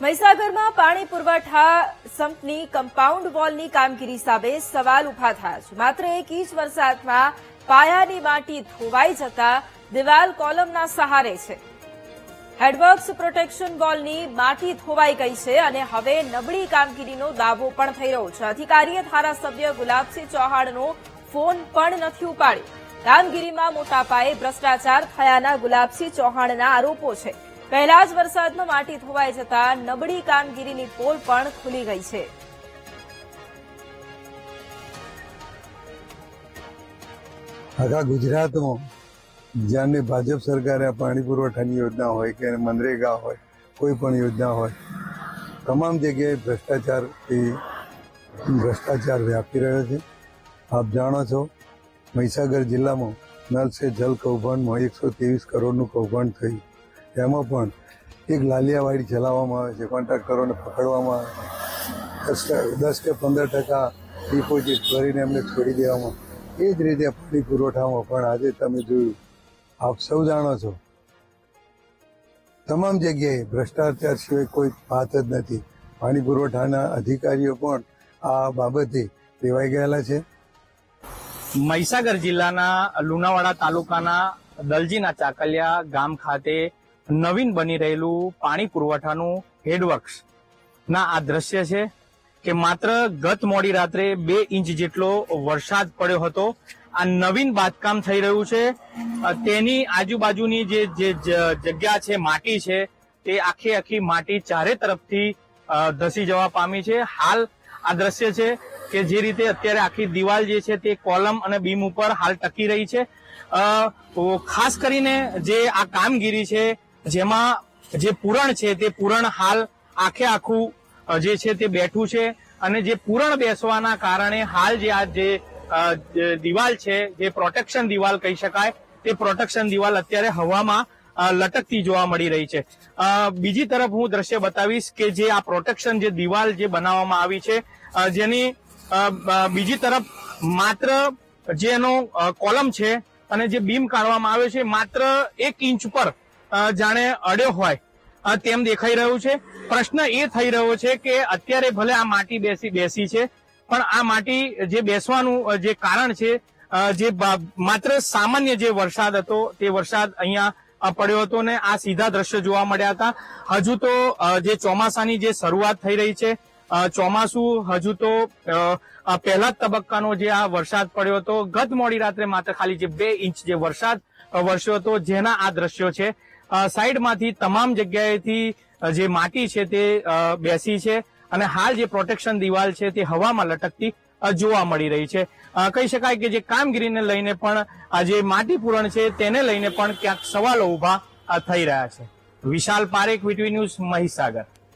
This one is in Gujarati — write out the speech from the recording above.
મહીસાગરમાં પાણી પુરવઠા સંપની કમ્પાઉન્ડ વોલની કામગીરી સામે સવાલ ઉભા થયા છે। માત્ર 1 ઇંચ વરસાદમાં પાયાની માટી ધોવાઈ જતા દિવાલ કોલમના સહારે છે। હેડવર્ક્સ પ્રોટેક્શન વોલની માટી ધોવાઈ ગઈ છે અને હવે નબળી કામગીરીનો દાવો પણ થઈ રહ્યો છે। અધિકારીએ ધારાસભ્ય ગુલાબસિંહ ચૌહાણનો ફોન પણ નથી ઉપાડ્યો। કામગીરીમાં મોટા પાયે ભ્રષ્ટાચાર થયાના ગુલાબસિંહ ચૌહાણના આરોપો છે। પહેલા જ વરસાદમાં માટી ધોવાઈ જતા નબળી કામગીરીની પોલ પણ ખુલી ગઈ છે। આખા ગુજરાતમાં જ્યાંની ભાજપ સરકારે પાણી પુરવઠાની યોજના હોય કે મનરેગા હોય કોઈ પણ યોજના હોય તમામ જગ્યાએ ભ્રષ્ટાચાર વ્યાપી રહ્યો છે। આપ જાણો છો મહીસાગર જિલ્લામાં નલ સે જલ કૌભાંડમાં 123 કરોડનું કૌભાંડ થયું। એમાં પણ એક લાલિયાવાડી ચલાવવામાં આવે છે, કોન્ટ્રાક્ટરોને પકડવામાં આવે, 10 કે 15% ડિપોઝિટ ભરીને એમને છોડી દેવામાં। એ જ રીતે પાણી પુરવઠામાં પણ આજે તમે જોયું, આપ સૌ જાણો છો તમામ જગ્યાએ ભ્રષ્ટાચાર સિવાય કોઈ વાત જ નથી। પાણી પુરવઠાના અધિકારીઓ પણ આ બાબતે ટેવાઈ ગયેલા છે। મહીસાગર જિલ્લાના લુણાવાડા તાલુકાના દલજીના ચાકલિયા ગામ ખાતે નવીન બની રહેલું પાણી પુરવઠાનું હેડવર્ક્સ ના આ દ્રશ્ય છે કે માત્ર ગત મોડી રાત્રે 2 ઇંચ જેટલો વરસાદ પડ્યો હતો। આ નવીન બાંધકામ થઈ રહ્યું છે, તેની આજુબાજુની જે જગ્યા છે, માટી છે, તે આખી માટી ચારે તરફથી ધસી જવા પામી છે। હાલ આ દ્રશ્ય છે કે જે રીતે અત્યારે આખી દિવાલ જે છે તે કોલમ અને બીમ ઉપર હાલ ટકી રહી છે। ખાસ કરીને જે આ કામગીરી છે જેમાં જે પૂરણ છે તે પૂરણ હાલ આખું જે છે તે બેઠું છે અને જે પૂરણ બેસવાના કારણે હાલ જે આ જે દિવાલ છે જે પ્રોટેક્શન દિવાલ કહી શકાય તે પ્રોટેક્શન દિવાલ અત્યારે હવામાં લટકતી જોવા મળી રહી છે। બીજી તરફ હું દ્રશ્ય બતાવીશ કે જે આ પ્રોટેક્શન જે દિવાલ જે બનાવવામાં આવી છે જેની બીજી તરફ માત્ર જે એનો કોલમ છે અને જે બીમ કાઢવામાં આવ્યો છે માત્ર 1 ઇંચ પર જાણે અડ્યો હોય તેમ દેખાઈ રહ્યું છે। પ્રશ્ન એ થઈ રહ્યો છે કે અત્યારે ભલે આ માટી બેસી છે પણ આ માટી જે બેસવાનું જે કારણ છે જે માત્ર સામાન્ય જે વરસાદ હતો તે વરસાદ અહીંયા પડ્યો હતો ને આ સીધા દ્રશ્યો જોવા મળ્યા હતા। હજુ તો જે ચોમાસાની જે શરૂઆત થઈ રહી છે, ચોમાસું હજુ તો પહેલા જ તબક્કાનો જે આ વરસાદ પડ્યો હતો, ગત મોડી રાત્રે માત્ર ખાલી જે 2 ઇંચ જે વરસાદ વરસ્યો હતો જેના આ દ્રશ્યો છે। સાઈડમાંથી તમામ જગ્યાએથી જે માટી છે તે બેસી છે અને હાલ જે પ્રોટેક્શન દિવાલ છે તે હવામાં લટકતી જોવા મળી રહી છે। કહી શકાય કે જે કામગીરીને લઈને પણ આ જે માટી પૂરણ છે તેને લઈને પણ ક્યાંક સવાલો ઉભા થઈ રહ્યા છે। વિશાલ પારેખ, વીટીવી ન્યૂઝ, મહીસાગર।